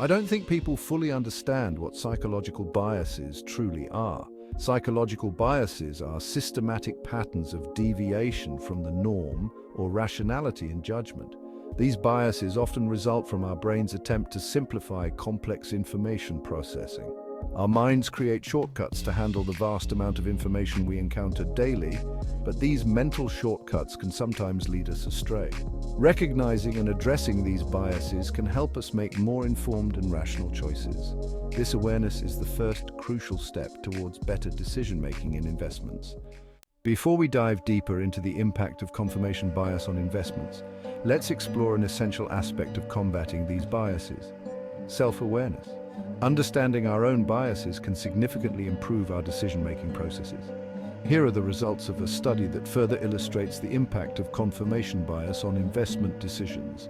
I don't think people fully understand what psychological biases truly are. Psychological biases are systematic patterns of deviation from the norm or rationality in judgment. These biases often result from our brain's attempt to simplify complex information processing. Our minds create shortcuts to handle the vast amount of information we encounter daily, but these mental shortcuts can sometimes lead us astray. Recognizing and addressing these biases can help us make more informed and rational choices. This awareness is the first crucial step towards better decision-making in investments. Before we dive deeper into the impact of confirmation bias on investments, let's explore an essential aspect of combating these biases: self-awareness. Understanding our own biases can significantly improve our decision-making processes. Here are the results of a study that further illustrates the impact of confirmation bias on investment decisions.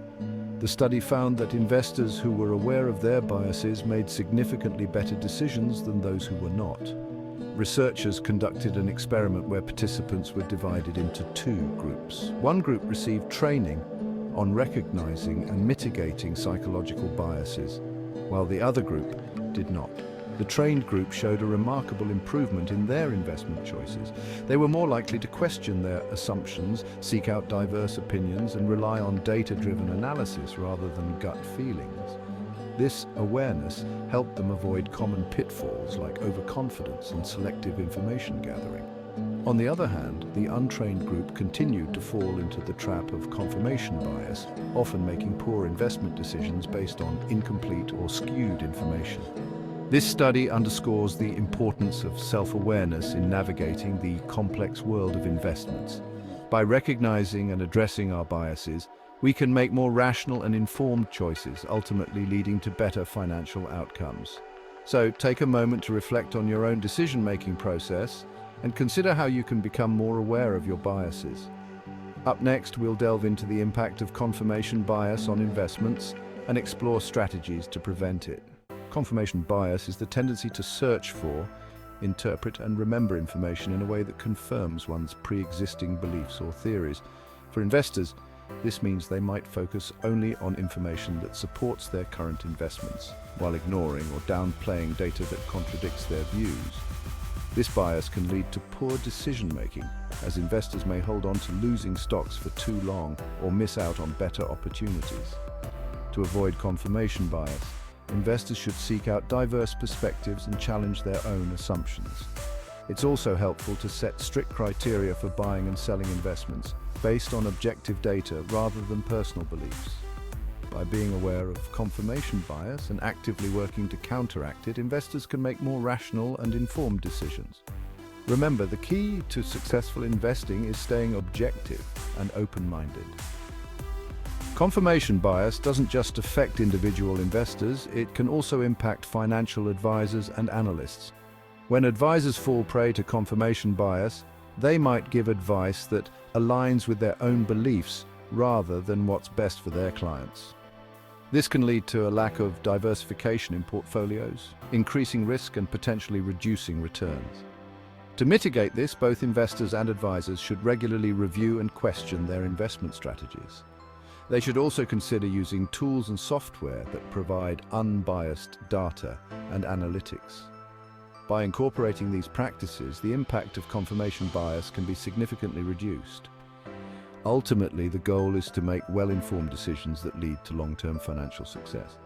The study found that investors who were aware of their biases made significantly better decisions than those who were not. Researchers conducted an experiment where participants were divided into two groups. One group received training on recognizing and mitigating psychological biases, while the other group did not. The trained group showed a remarkable improvement in their investment choices. They were more likely to question their assumptions, seek out diverse opinions, and rely on data-driven analysis rather than gut feelings. This awareness helped them avoid common pitfalls like overconfidence and selective information gathering. On the other hand, the untrained group continued to fall into the trap of confirmation bias, often making poor investment decisions based on incomplete or skewed information. This study underscores the importance of self-awareness in navigating the complex world of investments. By recognizing and addressing our biases, we can make more rational and informed choices, ultimately leading to better financial outcomes. So, take a moment to reflect on your own decision-making process and consider how you can become more aware of your biases. Up next, we'll delve into the impact of confirmation bias on investments and explore strategies to prevent it. Confirmation bias is the tendency to search for, interpret, and remember information in a way that confirms one's pre-existing beliefs or theories. For investors, this means they might focus only on information that supports their current investments, while ignoring or downplaying data that contradicts their views. This bias can lead to poor decision-making, as investors may hold on to losing stocks for too long or miss out on better opportunities. To avoid confirmation bias, investors should seek out diverse perspectives and challenge their own assumptions. It's also helpful to set strict criteria for buying and selling investments based on objective data rather than personal beliefs. By being aware of confirmation bias and actively working to counteract it, investors can make more rational and informed decisions. Remember, the key to successful investing is staying objective and open-minded. Confirmation bias doesn't just affect individual investors, it can also impact financial advisors and analysts. When advisors fall prey to confirmation bias, they might give advice that aligns with their own beliefs rather than what's best for their clients. This can lead to a lack of diversification in portfolios, increasing risk and potentially reducing returns. To mitigate this, both investors and advisors should regularly review and question their investment strategies. They should also consider using tools and software that provide unbiased data and analytics. By incorporating these practices, the impact of confirmation bias can be significantly reduced. Ultimately, the goal is to make well-informed decisions that lead to long-term financial success.